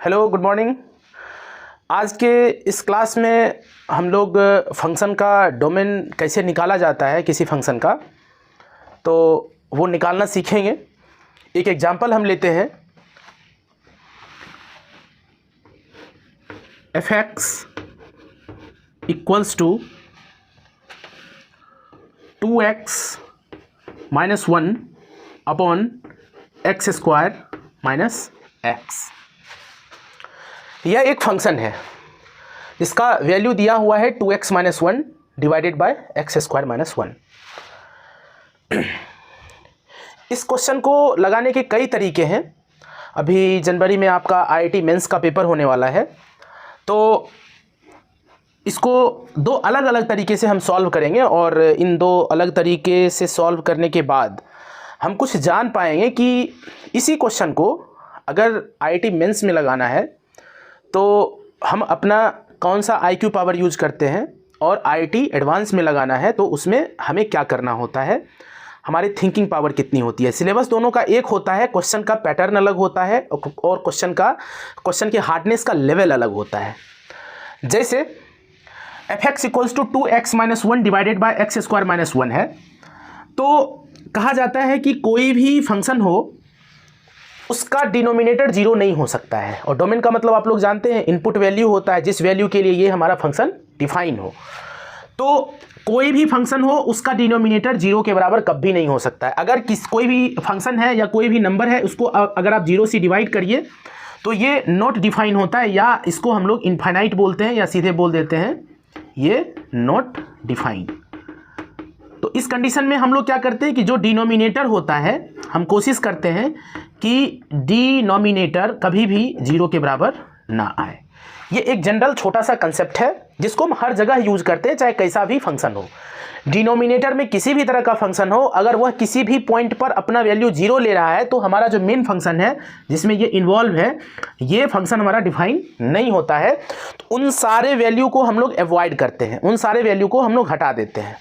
Hello, good morning. आज के इस क्लास में हम लोग फंक्शन का डोमेन कैसे निकाला जाता है किसी फंक्शन का, तो वो निकालना सीखेंगे। एक एग्जांपल हम लेते हैं। f(x) equals to 2x minus 1 upon x square minus x. यह एक फंक्शन है जिसका वैल्यू दिया हुआ है 2x minus 1 divided by x square minus 1। इस क्वेश्चन को लगाने के कई तरीके हैं। अभी जनवरी में आपका IIT मेंस का पेपर होने वाला है, तो इसको दो अलग अलग तरीके से हम सॉल्व करेंगे और इन दो अलग तरीके से सॉल्व करने के बाद हम कुछ जान पाएंगे कि इसी क्वेश्चन को अगर IIT मेंस में लगाना है तो हम अपना कौन सा IQ पावर यूज करते हैं, और IIT एडवांस में लगाना है तो उसमें हमें क्या करना होता है, हमारी थिंकिंग पावर कितनी होती है। सिलेबस दोनों का एक होता है, क्वेश्चन का पैटर्न अलग होता है और क्वेश्चन के हार्डनेस का लेवल अलग होता है। जैसे f(x) equals to 2x minus 1 divided by x square minus 1 है, तो कहा जाता है कि कोई भी फंक्शन हो उसका डिनोमिनेटर जीरो नहीं हो सकता है। और डोमेन का मतलब आप लोग जानते हैं, इनपुट वैल्यू होता है जिस वैल्यू के लिए ये हमारा फंक्शन डिफाइन हो। तो कोई भी फंक्शन हो उसका डिनोमिनेटर जीरो के बराबर कभी नहीं हो सकता है। अगर कोई भी फंक्शन है या कोई भी नंबर है, उसको अगर आप जीरो से डिवाइड करिए तो ये नॉट डिफाइन होता है, या इसको हम लोग इनफाइनाइट बोलते हैं, या सीधे बोल देते हैं ये नॉट डिफाइन। तो इस कंडीशन में हम लोग क्या करते हैं कि जो डिनोमिनेटर होता है हम कोशिश करते हैं कि डिनोमिनेटर कभी भी जीरो के बराबर ना आए। ये एक जनरल छोटा सा कंसेप्ट है जिसको हम हर जगह यूज करते हैं, चाहे कैसा भी फंक्शन हो। डिनोमिनेटर में किसी भी तरह का फंक्शन हो, अगर वह किसी भी पॉइंट पर अपना वैल्यू जीरो ले रहा है तो हमारा जो मेन फंक्शन है जिसमें ये इन्वॉल्व है, ये फंक्शन हमारा डिफाइन नहीं होता है। तो उन सारे वैल्यू को हम लोग अवॉइड करते हैं, उन सारे वैल्यू को हम लोग हटा देते हैं।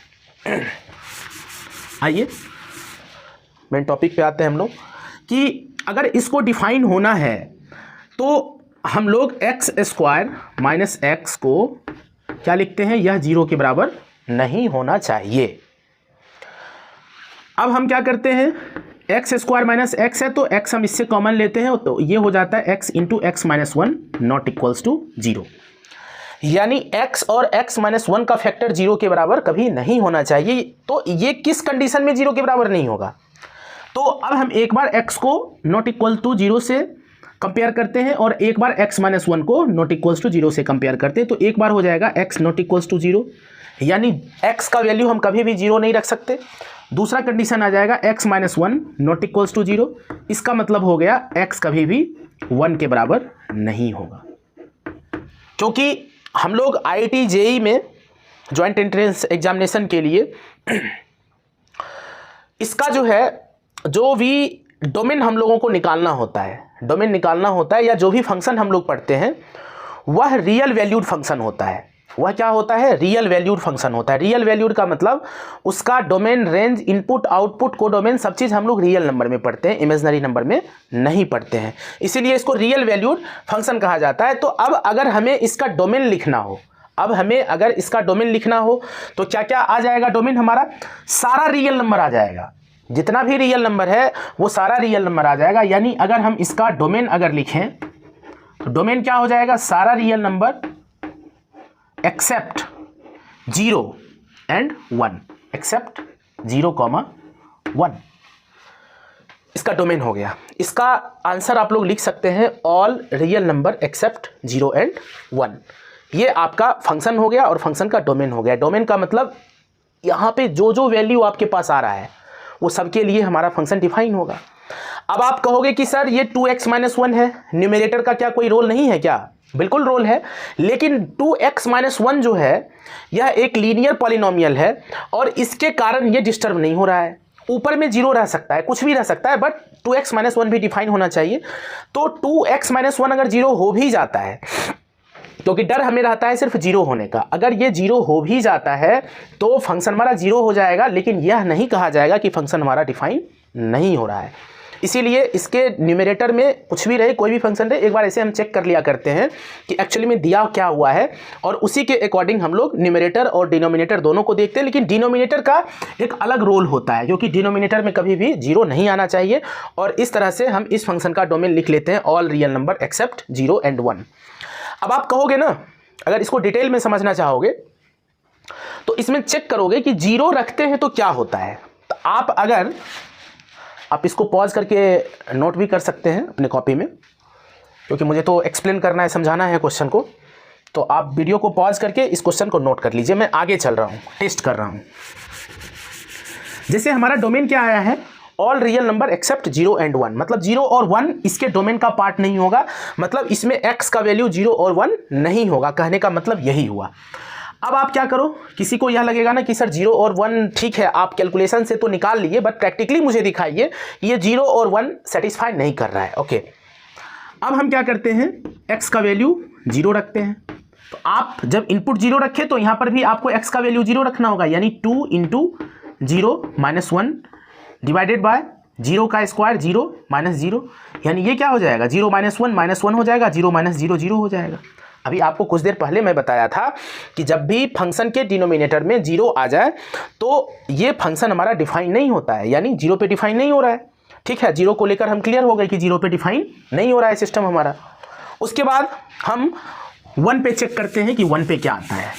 आइए मेन टॉपिक पे आते हैं हम लोग कि अगर इसको डिफाइन होना है तो हम लोग एक्स स्क्वायर माइनस एक्स को क्या लिखते हैं, यह जीरो के बराबर नहीं होना चाहिए। अब हम क्या करते हैं, एक्स स्क्वायर माइनस एक्स है तो एक्स हम इससे कॉमन लेते हैं, तो ये हो जाता है x into x minus 1 not equals to zero. यानी x और x माइनस 1 का फैक्टर जीरो के बराबर कभी नहीं होना चाहिए। तो ये किस कंडीशन में जीरो के बराबर नहीं होगा, तो अब हम एक बार x को नॉट इक्वल टू जीरो से कंपेयर करते हैं और एक बार x माइनस 1 को नॉट इक्वल्स टू जीरो से कंपेयर करते हैं। तो एक बार हो जाएगा x not equals to zero, यानी x का वैल्यू हम कभी भी जीरो नहीं रख सकते। दूसरा कंडीशन आ जाएगा x minus 1 not equals to zero, इसका मतलब हो गया x कभी भी 1 के बराबर नहीं होगा। क्योंकि हम लोग IIT JEE में जॉइंट एंट्रेंस एग्जामिनेशन के लिए इसका जो भी डोमेन हम लोगों को निकालना होता है, या जो भी फंक्शन हम लोग पढ़ते हैं वह रियल वैल्यूड फंक्शन होता है। वह क्या होता है, रियल वैल्यूड फंक्शन होता है। रियल वैल्यूड का मतलब उसका domain, range, input, output, codomain सब चीज़ हम लोग रियल नंबर में पढ़ते हैं, इमेजिनरी नंबर में नहीं पढ़ते हैं, इसीलिए इसको रियल वैल्यूड फंक्शन कहा जाता है। तो अब अगर हमें इसका डोमेन लिखना हो, तो क्या क्या आ जाएगा डोमेन, हमारा सारा रियल नंबर आ जाएगा, जितना भी रियल नंबर है वो सारा रियल नंबर आ जाएगा। यानी अगर हम इसका डोमेन अगर लिखें तो डोमेन क्या हो जाएगा, सारा real number except 0 and 1, except 0, 1, इसका डोमेन हो गया। इसका आंसर आप लोग लिख सकते हैं all real number except 0 and 1। ये आपका फंक्शन हो गया और फंक्शन का डोमेन हो गया। डोमेन का मतलब यहाँ पे जो वैल्यू आपके पास आ रहा है वो सबके लिए हमारा फंक्शन डिफाइन होगा। अब आप कहोगे कि सर ये 2x माइनस 1 है, न्यूमरेटर का क्या कोई रोल नहीं है क्या? बिल्कुल रोल है, लेकिन 2x माइनस 1 जो है यह एक लीनियर पॉलिनोमियल है और इसके कारण ये डिस्टर्ब नहीं हो रहा है। ऊपर में जीरो रह सकता है, कुछ भी रह सकता है, बट 2x माइनस 1 भी डिफाइन होना चाहिए। तो 2x माइनस 1 अगर जीरो हो भी जाता है, क्योंकि डर हमें रहता है सिर्फ जीरो होने का, अगर ये जीरो हो भी जाता है तो फंक्शन हमारा जीरो हो जाएगा, लेकिन यह नहीं कहा जाएगा कि फंक्शन हमारा डिफाइन नहीं हो रहा है। इसीलिए इसके न्यूमरेटर में कुछ भी रहे, कोई भी फंक्शन रहे, एक बार ऐसे हम चेक कर लिया करते हैं कि एक्चुअली में दिया क्या हुआ है, और उसी के अकॉर्डिंग हम लोग न्यूमरेटर और डिनोमिनेटर दोनों को देखते हैं। लेकिन डिनोमिनेटर का एक अलग रोल होता है, क्योंकि डिनोमिनेटर में कभी भी 0 नहीं आना चाहिए। और इस तरह से हम इस फंक्शन का डोमेन लिख लेते हैं all real number except 0 and 1। अब आप कहोगे ना, अगर इसको डिटेल में समझना चाहोगे तो इसमें चेक करोगे कि 0 रखते हैं तो क्या होता है। तो आप इसको पॉज करके नोट भी कर सकते हैं अपने कॉपी में, क्योंकि मुझे तो एक्सप्लेन करना है, समझाना है क्वेश्चन को। तो आप वीडियो को पॉज करके इस क्वेश्चन को नोट कर लीजिए। मैं आगे चल रहा हूँ, टेस्ट कर रहा हूँ। जैसे हमारा डोमेन क्या आया है, all real number except 0 and 1, मतलब 0 और 1 इसके डोमेन का पार्ट नहीं होगा, मतलब इसमें x का वैल्यू 0 और 1 नहीं होगा। कहने का मतलब यही हुआ। अब आप क्या करो, किसी को यह लगेगा ना कि सर 0 और 1 ठीक है, आप कैलकुलेशन से तो निकाल लिए, बट प्रैक्टिकली मुझे दिखाइए ये 0 और 1 सेटिस्फाई नहीं कर रहा है। ओके, अब हम क्या करते हैं, x का वैल्यू 0 रखते हैं। तो आप जब इनपुट 0 रखे तो यहाँ पर भी आपको x का वैल्यू 0 रखना होगा, यानी 2 इंटू 0 माइनस 1 डिवाइडेड बाय 0 का स्क्वायर 0 माइनस 0, यानी ये क्या हो जाएगा, 0 माइनस 1 हो जाएगा, 0 माइनस 0 0 हो जाएगा। अभी आपको कुछ देर पहले मैं बताया था कि जब भी फंक्शन के डिनोमिनेटर में 0 आ जाए तो ये फंक्शन हमारा डिफाइन नहीं होता है, यानी 0 पे डिफाइन नहीं हो रहा है। ठीक है, 0 को लेकर हम क्लियर हो गए कि 0 पे डिफाइन नहीं हो रहा है सिस्टम हमारा। उसके बाद हम 1 पे चेक करते हैं कि 1 पे क्या आता है।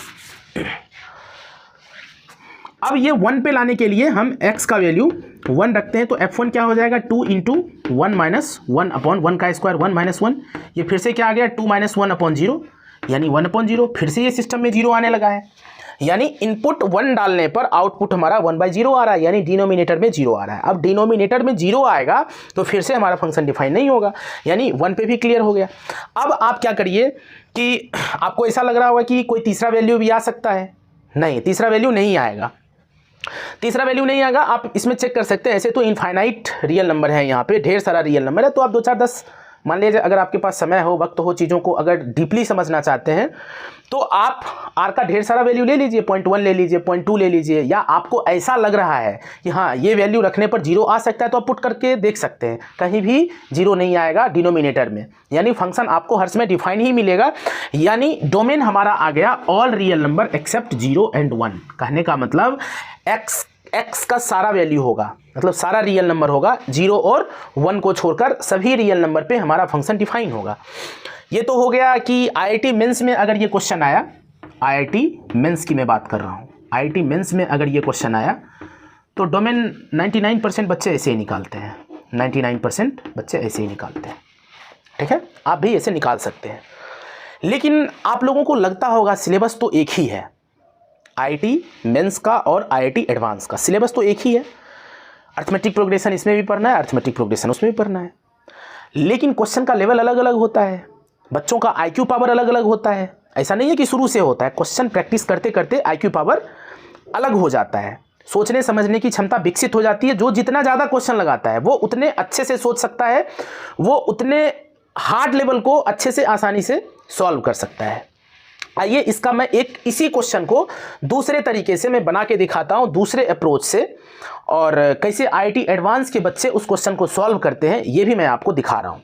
अब ये 1 पे लाने के लिए हम x का वैल्यू 1 रखते हैं, तो f1 क्या हो जाएगा, 2 इंटू 1 माइनस 1 अपॉन 1 का स्क्वायर 1 माइनस 1, ये फिर से क्या आ गया, 2 माइनस 1 अपॉन 0, यानी 1 अपॉन 0। फिर से ये सिस्टम में 0 आने लगा है, यानी इनपुट 1 डालने पर आउटपुट हमारा 1/0 आ रहा है, यानी डिनोमिनेटर में 0 आ रहा है। अब डिनोमिनेटर में 0 आएगा तो फिर से हमारा फंक्शन डिफाइन नहीं होगा, यानी 1 पे भी क्लियर हो गया। अब आप क्या करिए कि आपको ऐसा लग रहा होगा कि कोई तीसरा वैल्यू भी आ सकता है, नहीं, तीसरा वैल्यू नहीं आएगा, तीसरा वैल्यू नहीं आएगा। आप इसमें चेक कर सकते हैं, ऐसे तो इनफाइनाइट रियल नंबर है, यहाँ पे ढेर सारा रियल नंबर है, तो आप 2 4 10 मान लीजिए, अगर आपके पास समय हो, वक्त हो, चीज़ों को अगर डीपली समझना चाहते हैं तो आप r का ढेर सारा वैल्यू ले लीजिए, 0.1 ले लीजिए, 0.2 ले लीजिए, या आपको ऐसा लग रहा है कि हाँ ये वैल्यू रखने पर 0 आ सकता है तो आप पुट करके देख सकते हैं, कहीं भी 0 नहीं आएगा डिनोमिनेटर में, यानी फंक्शन आपको हर समय डिफाइन ही मिलेगा। यानी डोमेन हमारा आ गया all real number except 0 and 1। कहने का मतलब x का सारा वैल्यू होगा, मतलब सारा रियल नंबर होगा, 0 और 1 को छोड़कर सभी रियल नंबर पे हमारा फंक्शन डिफाइन होगा। ये तो हो गया कि IIT मेंस में अगर ये क्वेश्चन आया, IIT मेंस की मैं बात कर रहा हूँ, IIT मेंस में अगर ये क्वेश्चन आया तो डोमेन 99% बच्चे ऐसे ही निकालते हैं, 99% बच्चे ऐसे ही निकालते हैं। ठीक है, आप भी ऐसे निकाल सकते हैं। लेकिन आप लोगों को लगता होगा सिलेबस तो एक ही है, IIT मेंस का और IIT एडवांस का सिलेबस तो एक ही है, अर्थमेटिक प्रोग्रेशन इसमें भी पढ़ना है, अर्थमेटिक प्रोग्रेशन उसमें भी पढ़ना है, लेकिन क्वेश्चन का लेवल अलग अलग होता है, बच्चों का IQ पावर अलग अलग होता है। ऐसा नहीं है कि शुरू से होता है, क्वेश्चन प्रैक्टिस करते करते IQ पावर अलग हो जाता है, सोचने समझने की क्षमता विकसित हो जाती है। जो जितना ज़्यादा क्वेश्चन लगाता है वो उतने अच्छे से सोच सकता है, वो उतने हार्ड लेवल को अच्छे से आसानी से सॉल्व कर सकता है। आइए इसका मैं एक इसी क्वेश्चन को दूसरे तरीके से मैं बना के दिखाता हूँ, दूसरे अप्रोच से, और कैसे IIT एडवांस के बच्चे उस क्वेश्चन को सॉल्व करते हैं ये भी मैं आपको दिखा रहा हूँ।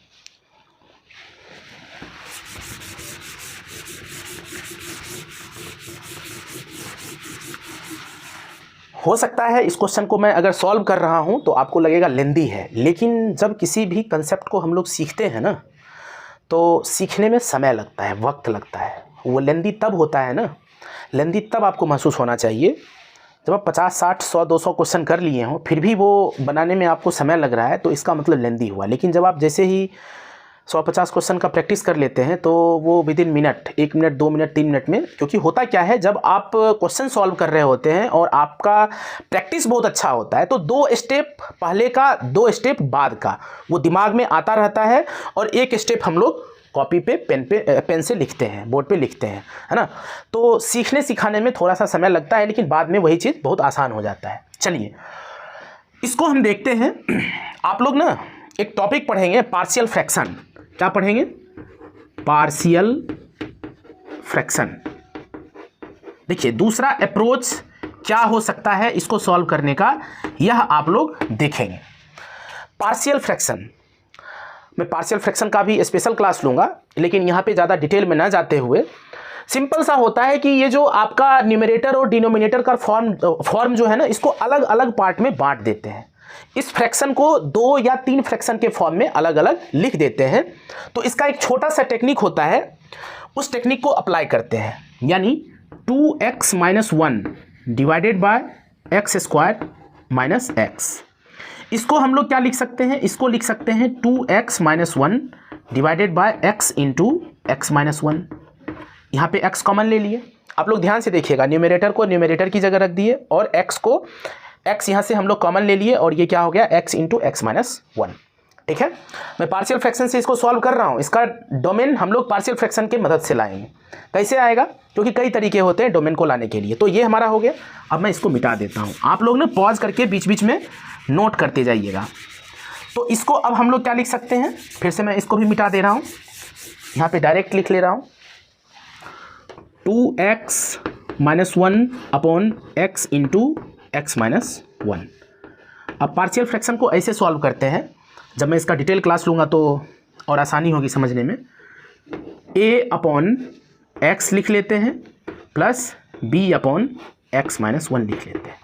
हो सकता है इस क्वेश्चन को मैं अगर सॉल्व कर रहा हूँ तो आपको लगेगा लेंदी है, लेकिन जब किसी भी कंसेप्ट को हम लोग सीखते हैं ना तो सीखने में समय लगता है, वक्त लगता है। वो लेंदी तब होता है ना, लेंदी तब आपको महसूस होना चाहिए जब आप 50 60 100 200 क्वेश्चन कर लिए हों, फिर भी वो बनाने में आपको समय लग रहा है तो इसका मतलब लेंदी हुआ। लेकिन जब आप जैसे ही 150 क्वेश्चन का प्रैक्टिस कर लेते हैं तो वो with in minute, 1 minute 2 minute 3 minute में, क्योंकि होता क्या है जब आप क्वेश्चन सॉल्व कर रहे होते हैं और आपका प्रैक्टिस बहुत अच्छा होता है तो 2 स्टेप पहले का 2 स्टेप बाद का वो दिमाग में आता रहता है, और एक स्टेप हम लोग कॉपी पे पेन से लिखते हैं, बोर्ड पे लिखते हैं, है ना। तो सीखने सिखाने में थोड़ा सा समय लगता है, लेकिन बाद में वही चीज़ बहुत आसान हो जाता है। चलिए इसको हम देखते हैं। आप लोग ना एक टॉपिक पढ़ेंगे पार्शियल फ्रैक्शन। क्या पढ़ेंगे? Partial fraction. देखिए दूसरा अप्रोच क्या हो सकता है इसको सॉल्व करने का, यह आप लोग देखेंगे। पार्शियल फ्रैक्शन, मैं पार्शियल फ्रैक्शन का भी स्पेशल क्लास लूँगा, लेकिन यहाँ पे ज़्यादा डिटेल में ना जाते हुए सिंपल सा होता है कि ये जो आपका न्यूमरेटर और डिनोमिनेटर का फॉर्म जो है ना, इसको अलग अलग पार्ट में बांट देते हैं। इस फ्रैक्शन को 2 या 3 फ्रैक्शन के फॉर्म में अलग अलग लिख देते हैं। तो इसका एक छोटा सा टेक्निक होता है, उस टेक्निक को अप्लाई करते हैं, यानी 2x - 1 divided by x square minus x. इसको हम लोग क्या लिख सकते हैं, इसको लिख सकते हैं 2x - 1 divided bye x into x minus 1। यहाँ पे x कॉमन ले लिए। आप लोग ध्यान से देखिएगा, न्यूमरेटर को न्यूमरेटर की जगह रख दिए और x को x यहाँ से हम लोग कॉमन ले लिए और ये क्या हो गया x इंटू एक्स माइनस 1। ठीक है, मैं पार्शियल फ्रैक्शन से इसको सॉल्व कर रहा हूँ। इसका डोमेन हम लोग पार्शियल फ्रैक्शन की मदद से लाएंगे। कैसे आएगा, क्योंकि कई तरीके होते हैं डोमेन को लाने के लिए। तो ये हमारा हो गया। अब मैं इसको मिटा देता हूँ, आप लोग ने पॉज करके बीच बीच में नोट करते जाइएगा। तो इसको अब हम लोग क्या लिख सकते हैं, फिर से मैं इसको भी मिटा दे रहा हूँ, यहाँ पे डायरेक्ट लिख ले रहा हूँ 2x - 1 upon x into x minus 1। अब पार्शियल फ्रैक्शन को ऐसे सॉल्व करते हैं, जब मैं इसका डिटेल क्लास लूँगा तो और आसानी होगी समझने में। a अपॉन x लिख लेते हैं plus b upon x minus 1 लिख लेते हैं।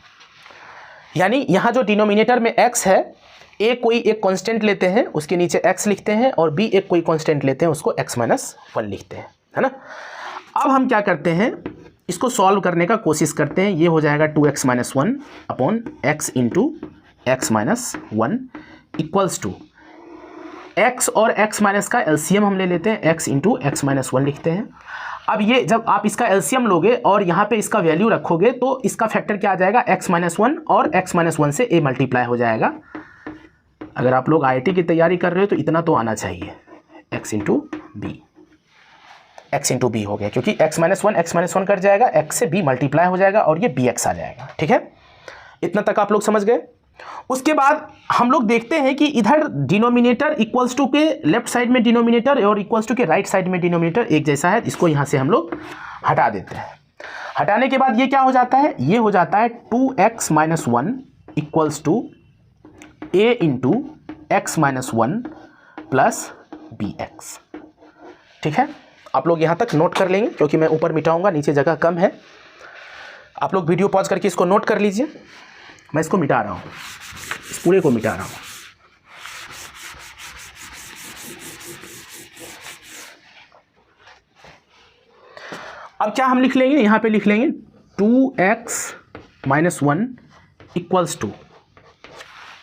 यानी यहाँ जो डिनोमिनेटर में x है, a कोई एक कांस्टेंट लेते हैं, उसके नीचे x लिखते हैं, और b एक कोई कांस्टेंट लेते हैं, उसको x माइनस 1 लिखते हैं, है ना। अब हम क्या करते हैं, इसको सॉल्व करने का कोशिश करते हैं। ये हो जाएगा 2x - 1 upon x into x minus 1 equals to x और x माइनस का एलसीएम हम ले लेते हैं, x इंटू एक्स माइनस 1 लिखते हैं। अब ये जब आप इसका एलसीएम लोगे और यहाँ पे इसका वैल्यू रखोगे तो इसका फैक्टर क्या आ जाएगा, x माइनस 1 और x माइनस 1 से a मल्टीप्लाई हो जाएगा। अगर आप लोग IIT की तैयारी कर रहे हो तो इतना तो आना चाहिए, x into B, x into B हो गया, क्योंकि x माइनस 1 कट जाएगा, x से b मल्टीप्लाई हो जाएगा और ये bx आ जाएगा। ठीक है, इतना तक आप लोग समझ गए। उसके बाद हम लोग देखते हैं कि इधर डिनोमिनेटर इक्वल्स टू के लेफ्ट साइड में डिनोमिनेटर और इक्वल्स टू के राइट साइड में डिनोमिनेटर एक जैसा है। इसको यहाँ से हम लोग हटा देते हैं। हटाने के बाद ये क्या हो जाता है, ये हो जाता है 2x - 1 equals to a into x minus 1 plus bx। ठीक है, आप लोग यहाँ तक नोट कर लेंगे, क्योंकि मैं ऊपर मिटाऊंगा, नीचे जगह कम है। आप लोग वीडियो पॉज करके इसको नोट कर लीजिए। मैं इसको मिटा रहा हूँ, इस पूरे को मिटा रहा हूँ। अब क्या हम लिख लेंगे, यहाँ पे लिख लेंगे 2x - 1 इक्वल्स टू,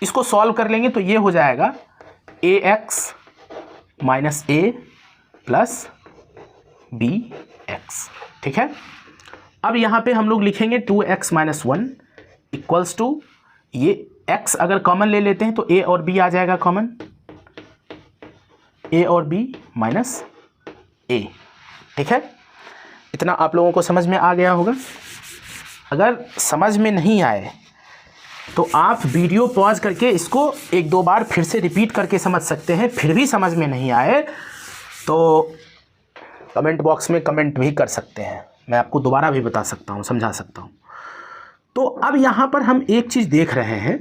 इसको सॉल्व कर लेंगे तो ये हो जाएगा ax minus a plus bx। ठीक है, अब यहाँ पे हम लोग लिखेंगे 2x - 1 इक्वल्स टू, ये x अगर कॉमन ले लेते हैं तो a और b आ जाएगा कॉमन, a और b माइनस a। ठीक है, इतना आप लोगों को समझ में आ गया होगा। अगर समझ में नहीं आए तो आप वीडियो पॉज करके इसको 1-2 बार फिर से रिपीट करके समझ सकते हैं। फिर भी समझ में नहीं आए तो कमेंट बॉक्स में कमेंट भी कर सकते हैं, मैं आपको दोबारा भी बता सकता हूँ, समझा सकता हूँ। तो अब यहाँ पर हम एक चीज़ देख रहे हैं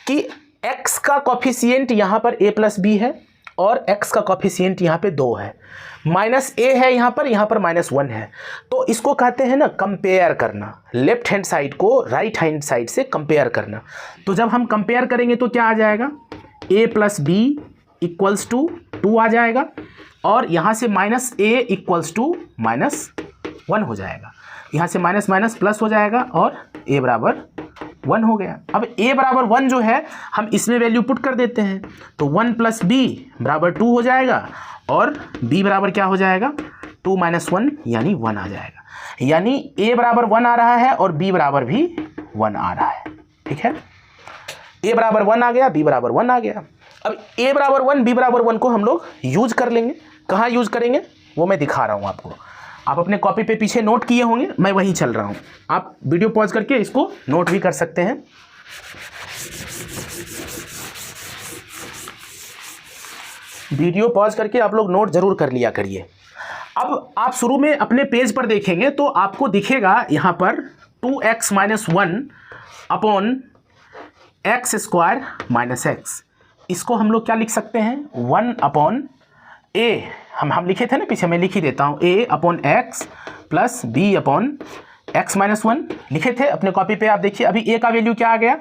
कि x का कॉफिशिएंट यहाँ पर a प्लस बी है और x का कॉफिशिएंट यहाँ पे 2 है, माइनस a है यहाँ पर -1 है। तो इसको कहते हैं ना कंपेयर करना, लेफ्ट हैंड साइड को राइट हैंड साइड से कंपेयर करना। तो जब हम कंपेयर करेंगे तो क्या आ जाएगा, a plus B equals to 2 आ जाएगा, और यहाँ से माइनस a इक्वल्स टू -1 हो जाएगा। यहाँ से माइनस माइनस प्लस हो जाएगा और a बराबर 1 हो गया। अब a बराबर 1 जो है हम इसमें वैल्यू पुट कर देते हैं, तो 1 प्लस b बराबर 2 हो जाएगा और b बराबर क्या हो जाएगा, 2 - 1 यानी 1 आ जाएगा। यानी a बराबर 1 आ रहा है और b बराबर भी 1 आ रहा है। ठीक है, a बराबर 1 आ गया, b बराबर 1 आ गया। अब a बराबर 1 b बराबर 1 को हम लोग यूज कर लेंगे। कहाँ यूज करेंगे वो मैं दिखा रहा हूँ आपको। आप अपने कॉपी पे पीछे नोट किए होंगे, मैं वहीं चल रहा हूँ। आप वीडियो पॉज करके इसको नोट भी कर सकते हैं। वीडियो पॉज करके आप लोग नोट जरूर कर लिया करिए। अब आप शुरू में अपने पेज पर देखेंगे तो आपको दिखेगा यहाँ पर 2x - 1 upon x square minus x. इसको हम लोग क्या लिख सकते हैं, 1/a, हम लिखे थे ना पीछे, मैं लिख ही देता हूँ, a/x प्लस b/x-1 लिखे थे अपने कॉपी पे। आप देखिए अभी a का वैल्यू क्या आ गया,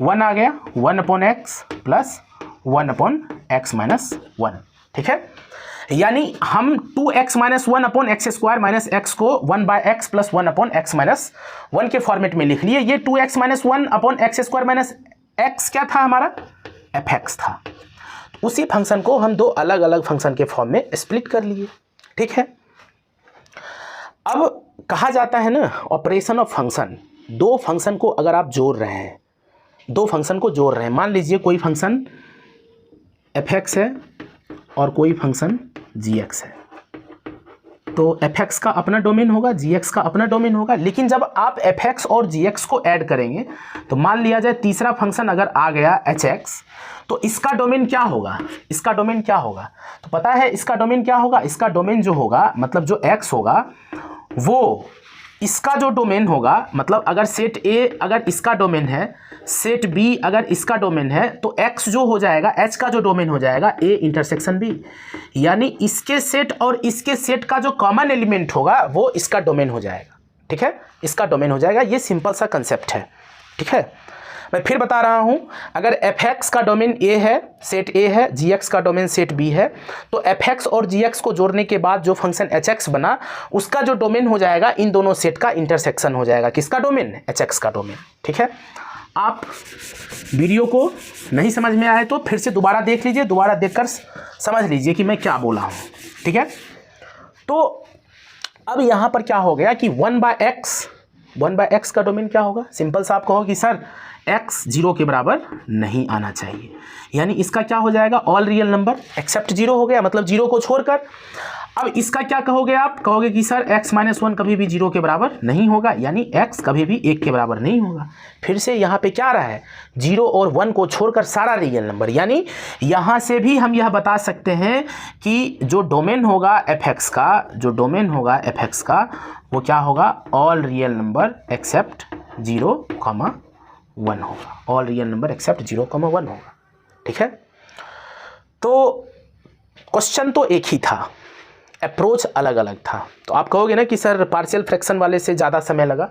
1 आ गया, 1/x प्लस 1/x-1, ठीक है। यानी हम 2x-1/x² माइनस x को 1/x प्लस 1/x-1 के फॉर्मेट में लिख लिए। ये 2x-1/x² माइनस x क्या था हमारा, fx था। उसी फंक्शन को हम दो अलग अलग फंक्शन के फॉर्म में स्प्लिट कर लिए, ठीक है। अब कहा जाता है ना ऑपरेशन ऑफ फंक्शन, दो फंक्शन को अगर आप जोड़ रहे हैं, दो फंक्शन को जोड़ रहे हैं, मान लीजिए कोई फंक्शन fx है और कोई फंक्शन gx है, तो fx का अपना डोमेन होगा, gx का अपना डोमेन होगा। लेकिन जब आप fx और gx को ऐड करेंगे तो मान लिया जाए तीसरा फंक्शन अगर आ गया hx, तो इसका डोमेन क्या होगा, इसका डोमेन क्या होगा, तो पता है इसका डोमेन क्या होगा, इसका डोमेन जो होगा मतलब जो x होगा वो इसका जो डोमेन होगा, मतलब अगर सेट A अगर इसका डोमेन है, सेट B अगर इसका डोमेन है, तो x जो हो जाएगा, h का जो डोमेन हो जाएगा A इंटरसेक्शन B, यानी इसके सेट और इसके सेट का जो कॉमन एलिमेंट होगा वो इसका डोमेन हो जाएगा, ठीक है, इसका डोमेन हो जाएगा। ये सिंपल सा कंसेप्ट है, ठीक है। मैं फिर बता रहा हूं, अगर fx का डोमेन A है, सेट A है, gx का डोमेन सेट B है, तो fx और gx को जोड़ने के बाद जो फंक्शन hx बना उसका जो डोमेन हो जाएगा इन दोनों सेट का इंटरसेक्शन हो जाएगा, किसका डोमेन, hx का डोमेन, ठीक है। आप वीडियो को नहीं समझ में आए तो फिर से दोबारा देख लीजिए, दोबारा देखकर समझ लीजिए कि मैं क्या बोला हूँ, ठीक है। तो अब यहाँ पर क्या हो गया कि 1/x का डोमेन क्या होगा, सिंपल सा आप कहो कि सर x 0 के बराबर नहीं आना चाहिए, यानी इसका क्या हो जाएगा, ऑल रियल नंबर एक्सेप्ट 0 हो गया, मतलब 0 को छोड़कर। अब इसका क्या कहोगे, आप कहोगे कि सर x-1 कभी भी 0 के बराबर नहीं होगा, यानी x कभी भी 1 के बराबर नहीं होगा। फिर से यहाँ पे क्या आ रहा है, 0 और 1 को छोड़कर सारा रियल नंबर, यानी यहाँ से भी हम यह बता सकते हैं कि जो डोमेन होगा fx का, जो डोमेन होगा fx का वो क्या होगा, ऑल रियल नंबर एक्सेप्ट 0,1 होगा, ऑल रियल नंबर एक्सेप्ट 0,1 होगा, ठीक है। तो क्वेश्चन तो एक ही था, अप्रोच अलग अलग था। तो आप कहोगे ना कि सर पार्शियल फ्रैक्शन वाले से ज़्यादा समय लगा,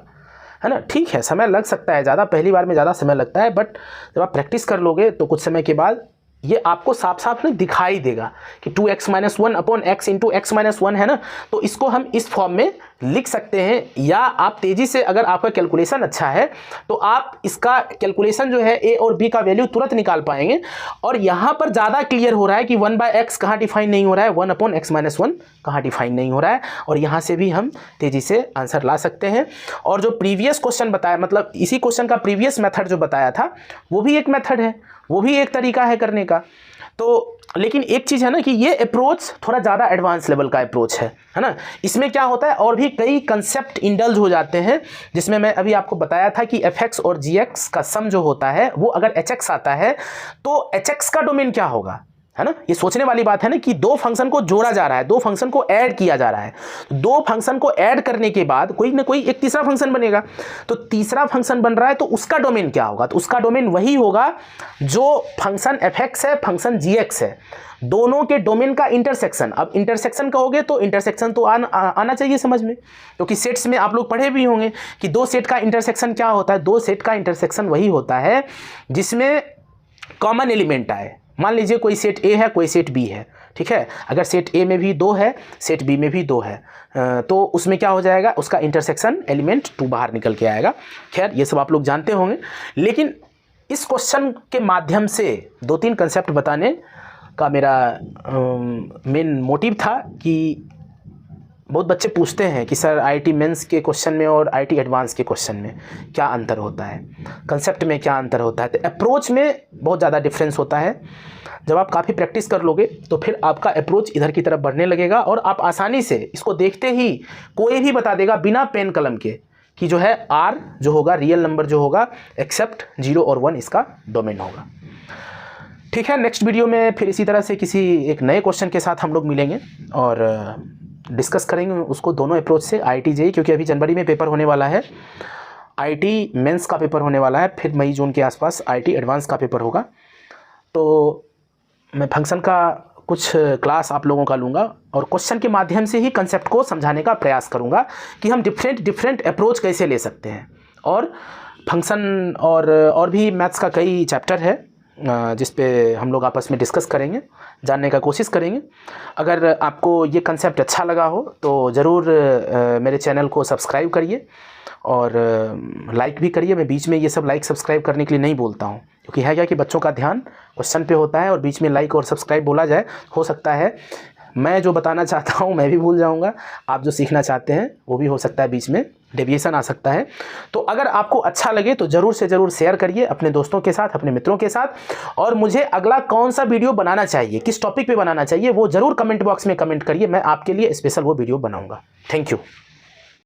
है ना, ठीक है, समय लग सकता है ज़्यादा, पहली बार में ज़्यादा समय लगता है, बट जब आप प्रैक्टिस कर लोगे तो कुछ समय के बाद ये आपको साफ साफ ना दिखाई देगा कि 2x-1/x इंटू x-1 है ना। तो इसको हम इस फॉर्म में लिख सकते हैं, या आप तेज़ी से अगर आपका कैलकुलेशन अच्छा है तो आप इसका कैलकुलेशन जो है a और b का वैल्यू तुरंत निकाल पाएंगे। और यहाँ पर ज़्यादा क्लियर हो रहा है कि 1/x कहाँ डिफाइन नहीं हो रहा है, 1/x-1 कहाँ डिफाइन नहीं हो रहा है, और यहाँ से भी हम तेज़ी से आंसर ला सकते हैं। और जो प्रीवियस क्वेश्चन बताया, मतलब इसी क्वेश्चन का प्रीवियस मेथड जो बताया था वो भी एक मेथड है, वो भी एक तरीका है करने का। तो लेकिन एक चीज़ है ना कि ये अप्रोच थोड़ा ज़्यादा एडवांस लेवल का अप्रोच है ना। इसमें क्या होता है, और भी कई कंसेप्ट इंडल्ज हो जाते हैं, जिसमें मैं अभी आपको बताया था कि fx और gx का सम जो होता है वो अगर hx आता है तो hx का डोमेन क्या होगा, है ना। ये सोचने वाली बात है ना कि दो फंक्शन को जोड़ा जा रहा है, दो फंक्शन को ऐड किया जा रहा है, दो फंक्शन को ऐड करने के बाद कोई ना कोई एक तीसरा फंक्शन बनेगा। तो तीसरा फंक्शन बन रहा है तो उसका डोमेन क्या होगा, तो उसका डोमेन वही होगा जो फंक्शन fx है, फंक्शन gx है, दोनों के डोमेन का इंटरसेक्शन। अब इंटरसेक्शन कहोगे तो इंटरसेक्शन तो आना चाहिए समझ में, क्योंकि सेट्स में आप लोग पढ़े भी होंगे कि दो सेट का इंटरसेक्शन क्या होता है। दो सेट का इंटरसेक्शन वही होता है जिसमें कॉमन एलिमेंट आए। मान लीजिए कोई सेट A है, कोई सेट B है, ठीक है। अगर सेट A में भी 2 है, सेट B में भी 2 है, तो उसमें क्या हो जाएगा, उसका इंटरसेक्शन एलिमेंट 2 बाहर निकल के आएगा। खैर ये सब आप लोग जानते होंगे, लेकिन इस क्वेश्चन के माध्यम से 2-3 कंसेप्ट बताने का मेरा मेन मोटिव था कि बहुत बच्चे पूछते हैं कि सर IIT मेंस के क्वेश्चन में और IIT एडवांस के क्वेश्चन में क्या अंतर होता है, कंसेप्ट में क्या अंतर होता है। तो अप्रोच में बहुत ज़्यादा डिफरेंस होता है। जब आप काफ़ी प्रैक्टिस कर लोगे तो फिर आपका अप्रोच इधर की तरफ बढ़ने लगेगा और आप आसानी से इसको देखते ही कोई भी बता देगा बिना पेन कलम के कि जो है R जो होगा, रियल नंबर जो होगा, एक्सेप्ट 0 और 1 इसका डोमेन होगा। ठीक है, नेक्स्ट वीडियो में फिर इसी तरह से किसी एक नए क्वेश्चन के साथ हम लोग मिलेंगे और डिस्कस करेंगे उसको दोनों अप्रोच से। IIT JEE क्योंकि अभी जनवरी में पेपर होने वाला है, IIT मेंस का पेपर होने वाला है, फिर मई जून के आसपास IIT एडवांस का पेपर होगा। तो मैं फंक्शन का कुछ क्लास आप लोगों का लूँगा और क्वेश्चन के माध्यम से ही कंसेप्ट को समझाने का प्रयास करूँगा कि हम डिफरेंट अप्रोच कैसे ले सकते हैं। और फंक्शन और भी मैथ्स का कई चैप्टर है जिस पे हम लोग आपस में डिस्कस करेंगे, जानने का कोशिश करेंगे। अगर आपको ये कंसेप्ट अच्छा लगा हो तो ज़रूर मेरे चैनल को सब्सक्राइब करिए और लाइक भी करिए। मैं बीच में ये सब लाइक सब्सक्राइब करने के लिए नहीं बोलता हूँ, क्योंकि है क्या कि बच्चों का ध्यान क्वेश्चन पे होता है और बीच में लाइक और सब्सक्राइब बोला जाए, हो सकता है मैं जो बताना चाहता हूँ मैं भी भूल जाऊँगा, आप जो सीखना चाहते हैं वो भी हो सकता है बीच में डेविएशन आ सकता है। तो अगर आपको अच्छा लगे तो ज़रूर से ज़रूर शेयर करिए अपने दोस्तों के साथ, अपने मित्रों के साथ। और मुझे अगला कौन सा वीडियो बनाना चाहिए, किस टॉपिक पे बनाना चाहिए, वो ज़रूर कमेंट बॉक्स में कमेंट करिए, मैं आपके लिए स्पेशल वो वीडियो बनाऊँगा। Thank you.